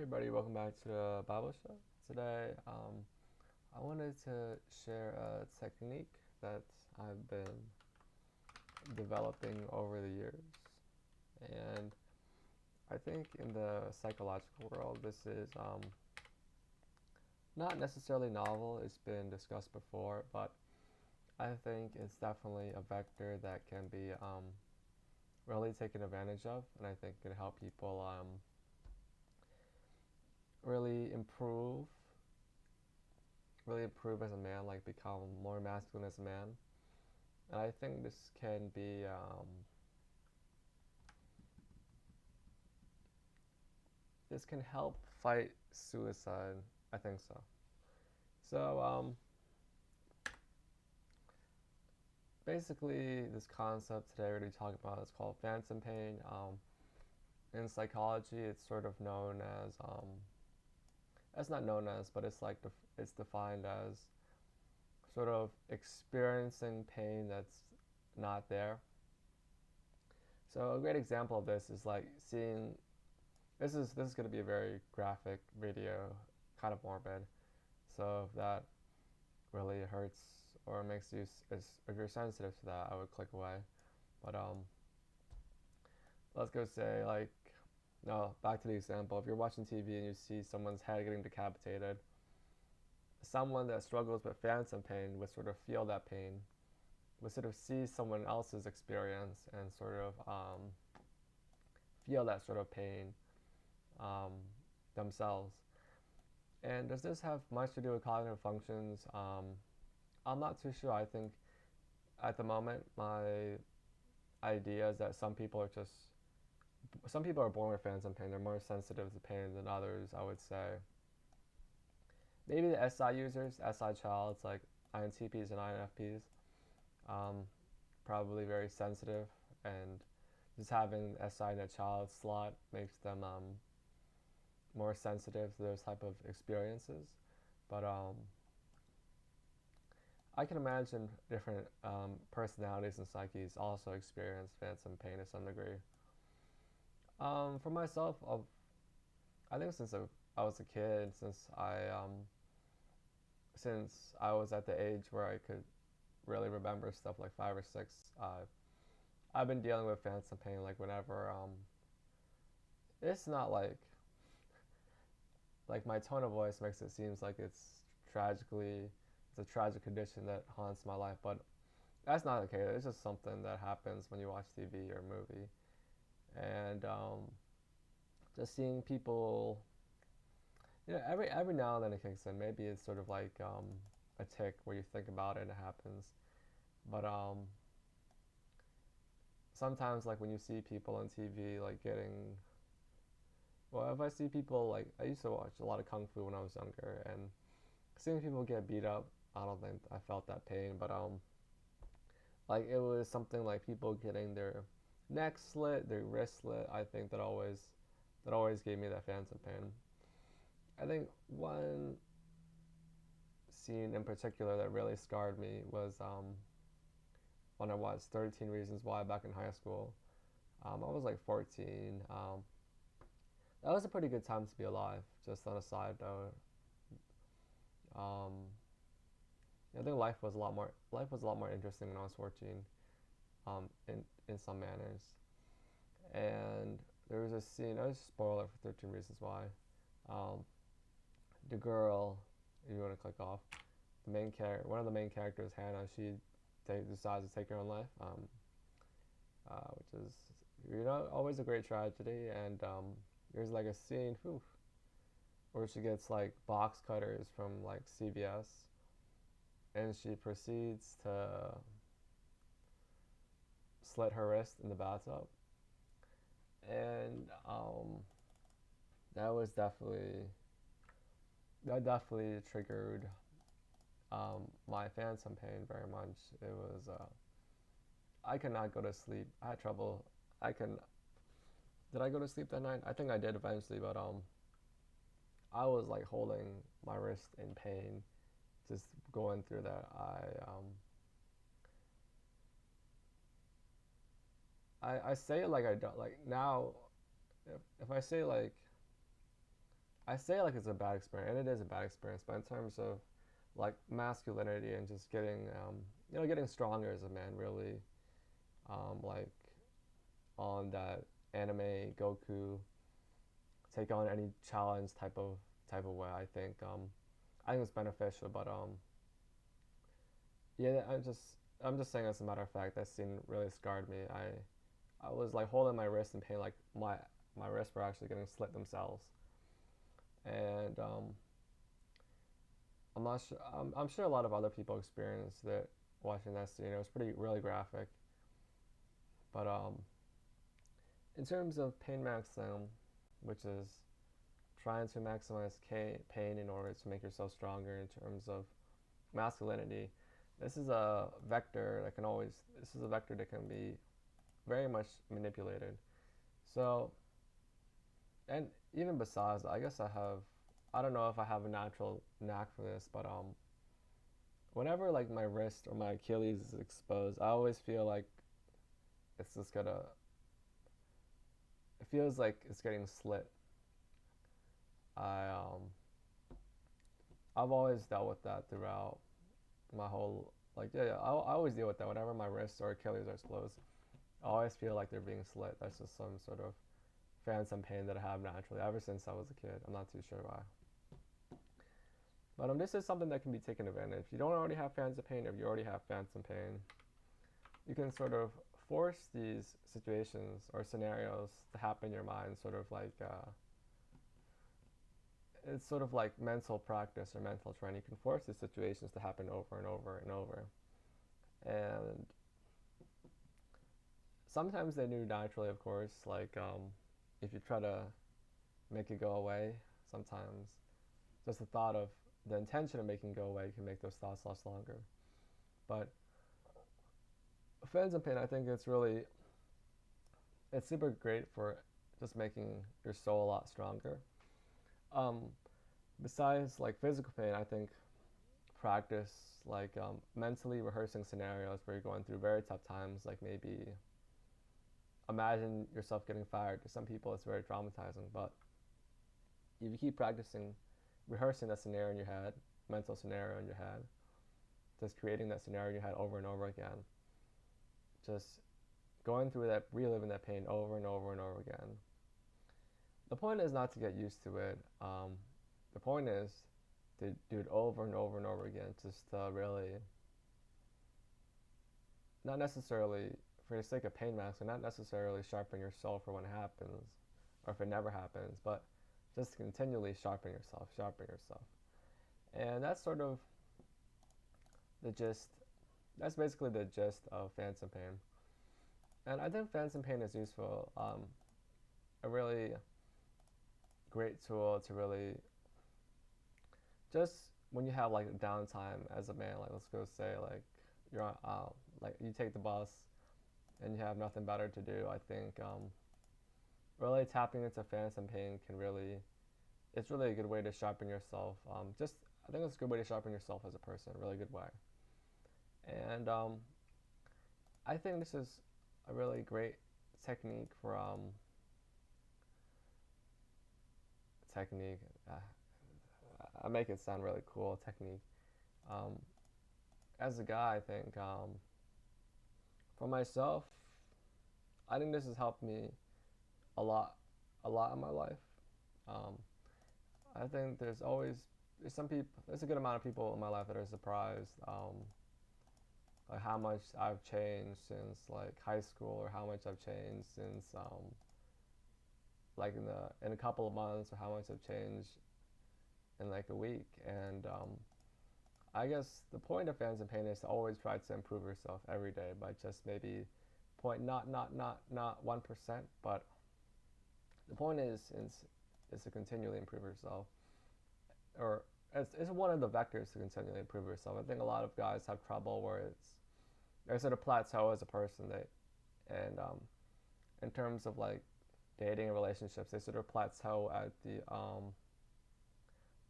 everybody, welcome back to the Bible Show. Today, I wanted to share a technique that I've been developing over the years. And I think in the psychological world, this is not necessarily novel, it's been discussed before, but I think it's definitely a vector that can be really taken advantage of, and I think can help people really improve really improve as a man, like become more masculine as a man. And I think this can help fight suicide. I think so. So basically, this concept today we're going to be talking about is called phantom pain. In psychology, it's sort of known as not known as, but it's defined as sort of experiencing pain that's not there. So a great example of this is like seeing this is going to be a very graphic video, kind of morbid. So if that really hurts or makes you, if you're sensitive to that, I would click away. But let's go say like, no, back to the example. If you're watching TV and you see someone's head getting decapitated, someone that struggles with phantom pain would sort of feel that pain, would sort of see someone else's experience and sort of feel that sort of pain um, themselves. And does this have much to do with cognitive functions? I'm not too sure. I think at the moment, my idea is that some people are born with phantom pain. They're more sensitive to pain than others, I would say. Maybe the SI users, SI childs, like INTPs and INFPs, um, probably very sensitive, and just having SI in a child slot makes them more sensitive to those type of experiences. But I can imagine different personalities and psyches also experience phantom pain to some degree. For myself, I think I was a kid, since I was at the age where I could really remember stuff like 5 or 6, I've been dealing with phantom pain like whenever. It's not like my tone of voice makes it seems like it's a tragic condition that haunts my life, but that's not the case. It's just something that happens when you watch TV or a movie, and just seeing people. Every now and then it kicks in. Maybe it's sort of like a tick where you think about it and it happens. But sometimes, like when you see people on TV, like getting. Well, if I see people like I used to watch a lot of kung fu when I was younger, and seeing people get beat up, I don't think I felt that pain. But like it was something like people getting their neck slit, their wrist slit. I think that always gave me that phantom pain. I think one scene in particular that really scarred me was when I watched 13 Reasons Why back in high school. I was like 14. That was a pretty good time to be alive. Just on a side note, um, I think life was a lot more interesting when I was 14. In some manners, and there was a scene. I was spoiler for 13 Reasons Why. Um, the girl, if you want to click off, one of the main characters, Hannah, she decides to take her own life, which is always a great tragedy. And there's like a scene, where she gets like box cutters from like CVS, and she proceeds to slit her wrist in the bathtub, and that was definitely that definitely triggered my phantom pain very much. It was I could not go to sleep. I had trouble. I can. Did I go to sleep that night? I think I did eventually, but I was like holding my wrist in pain, just going through that. I say it like I don't like now. If I say like I say like it's a bad experience, and it is a bad experience. But in terms of like masculinity and just getting, getting stronger as a man, really, like on that anime Goku take on any challenge type of way. I think it's beneficial, but yeah, I'm just saying as a matter of fact, that scene really scarred me. I was like holding my wrist in pain, like my wrists were actually getting slit themselves, and I'm sure a lot of other people experienced it watching that scene. It was pretty really graphic, but in terms of pain maxim, which is trying to maximize pain in order to make yourself stronger in terms of masculinity. This is a vector that can be very much manipulated. So, and even besides, I don't know if I have a natural knack for this, but whenever like my wrist or my Achilles is exposed, I always feel like it's just gonna, it feels like it's getting slit. I I've always dealt with that throughout my whole, like, yeah, I always deal with that whenever my wrists or Achilles are exposed. I always feel like they're being slit. That's just some sort of phantom pain that I have naturally ever since I was a kid. I'm not too sure why. But this is something that can be taken advantage. If you don't already have phantom pain, if you already have phantom pain, you can sort of force these situations or scenarios to happen in your mind, sort of like it's sort of like mental practice or mental training. You can force these situations to happen over and over and over. And sometimes they do naturally, of course, like if you try to make it go away, sometimes just the thought of the intention of making it go away can make those thoughts last longer. But phantom pain, I think it's super great for just making your soul a lot stronger. Um, Besides like physical pain, I think practice like mentally rehearsing scenarios where you're going through very tough times, like maybe imagine yourself getting fired. To some people, it's very traumatizing, but if you keep practicing, rehearsing that scenario in your head, mental scenario in your head, just creating that scenario in your head over and over again, just going through that, reliving that pain over and over and over again. The point is not to get used to it. The point is to do it over and over and over again, just to really, not necessarily for the sake of pain mask, not necessarily sharpen your soul for when it happens, or if it never happens, but just continually sharpen yourself, sharpen yourself. And that's sort of the gist. That's basically the gist of phantom pain. And I think phantom pain is useful. A really great tool to really just when you have like downtime as a man, like let's go say like you're on, like you take the bus and you have nothing better to do. I think really tapping into phantom pain can really, it's really a good way to sharpen yourself. Just I think it's a good way to sharpen yourself as a person, a really good way. And I think this is a really great technique for technique. I make it sound really cool. Technique. Um, as a guy, I think for myself, I think this has helped me a lot, a lot in my life. Um, I think there's a good amount of people in my life that are surprised like how much I've changed since like high school, or how much I've changed since like in a couple of months, or how much I've changed in like a week. And I guess the point of Phantom Pain is to always try to improve yourself every day by just maybe point not 1%, but the point is to continually improve yourself, or it's one of the vectors to continually improve yourself. I think a lot of guys have trouble where there's at a plateau as a person, and in terms of like dating and relationships, they sort of plateau at the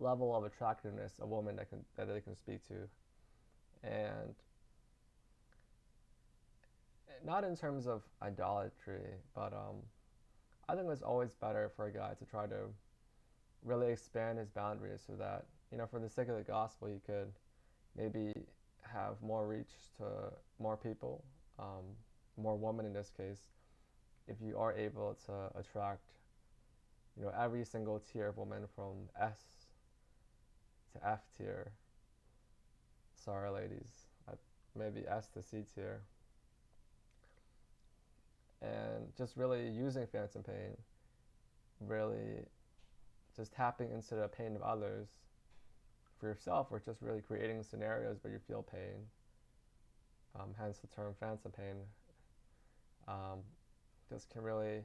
level of attractiveness a woman that they can speak to, and not in terms of idolatry, but I think it's always better for a guy to try to really expand his boundaries so that, for the sake of the gospel, he could maybe have more reach to more people, um, more women in this case, if you are able to attract, every single tier of women from S to F tier. Sorry, ladies. Maybe S to C tier. And just really using Phantom Pain, really just tapping into the pain of others for yourself, or just really creating scenarios where you feel pain. Hence the term Phantom Pain. Um, just can really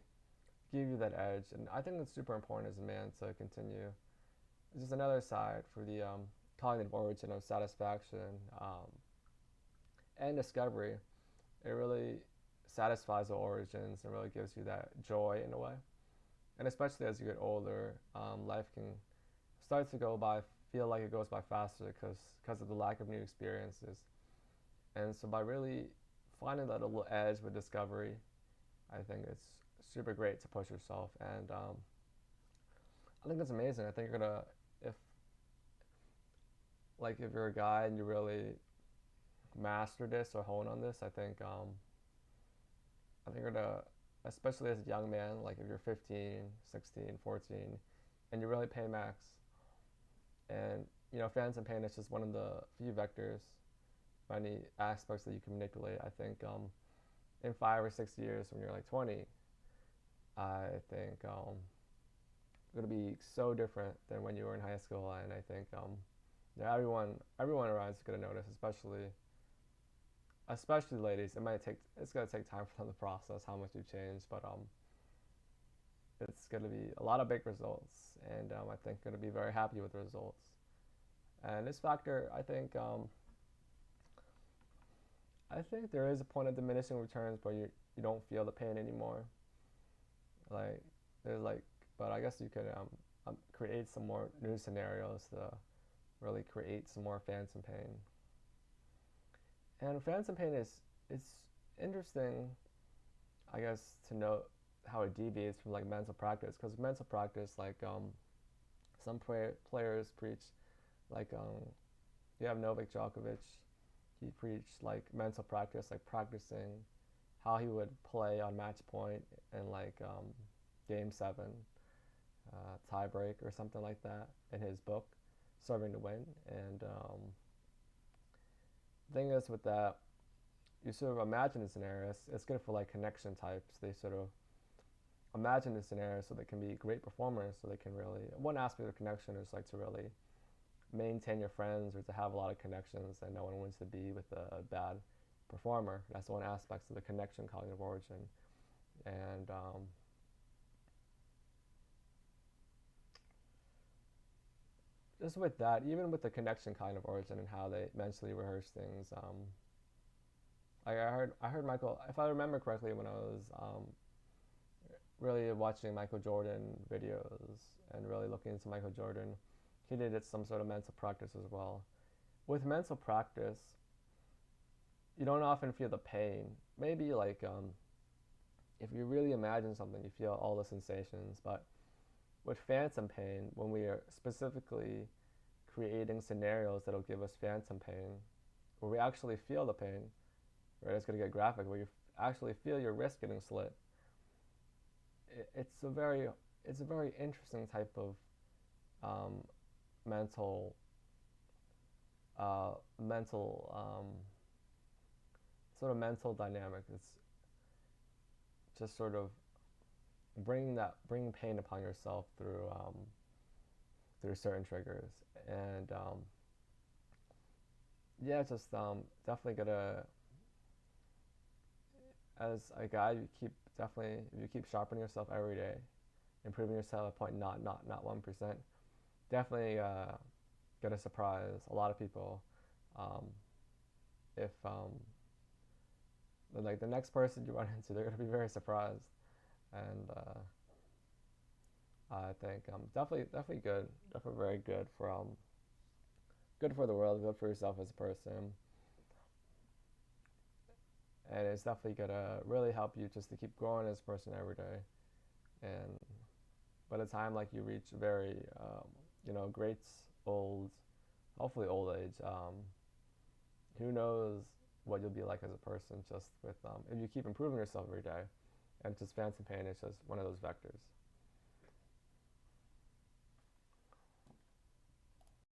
give you that edge. And I think it's super important as a man to continue. It's just another side for the cognitive origin of satisfaction and discovery. It really satisfies the origins and really gives you that joy in a way. And especially as you get older, life can start to feel like it goes by faster because of the lack of new experiences. And so by really finding that little edge with discovery, I think it's super great to push yourself. And I think it's amazing. I think you're gonna, if if you're a guy and you really master this or hone on this, I think you're gonna, especially as a young man, like if you're 15, 16, 14, and you really pay max, and Phantom Pain is just one of the few vectors, many aspects that you can manipulate. I think in 5 or 6 years, when you're like 20, I think it's gonna be so different than when you were in high school, and I think yeah, everyone around is gonna notice, especially ladies. It's gonna take time for them to process how much you've changed, but it's gonna be a lot of big results, and I think gonna be very happy with the results. And this factor, I think there is a point of diminishing returns, but you don't feel the pain anymore. Like there's but I guess you could create some more new scenarios to really create some more Phantom Pain. And Phantom Pain is it's interesting, I guess, to note how it deviates from like mental practice, because mental practice, some players preach, like you have Novak Djokovic, he preached like mental practice, like practicing how he would play on match point in game 7, tie break or something like that in his book, Serving to Win. And the thing is with that, you sort of imagine a scenario. It's good for like connection types. They sort of imagine the scenario so they can be great performers. So they can really, one aspect of connection is like to really maintain your friends or to have a lot of connections, and no one wants to be with a bad performer. That's one aspect of the connection cognitive origin. And just with that, even with the connection kind of origin and how they mentally rehearse things, I heard Michael, if I remember correctly, when I was really watching Michael Jordan videos and really looking into Michael Jordan, he did some sort of mental practice as well. With mental practice, you don't often feel the pain. Maybe if you really imagine something, you feel all the sensations. But with Phantom Pain, when we are specifically creating scenarios that'll give us Phantom Pain, where we actually feel the pain, right? It's gonna get graphic, where you actually feel your wrist getting slit. It's a very interesting type of um, mental mental sort of mental dynamic. It's just sort of bringing pain upon yourself through certain triggers. And yeah, just definitely gonna, as a guy, you keep definitely, if you keep sharpening yourself every day, improving yourself at point not 1%, definitely gonna surprise a lot of people. Um, if like the next person you run into, they're gonna be very surprised. And I think definitely good, definitely very good for the world, good for yourself as a person, and it's definitely gonna really help you just to keep growing as a person every day. And by the time like you reach very great old, hopefully old age, who knows what you'll be like as a person just with if you keep improving yourself every day, and just phantom pain is just one of those vectors.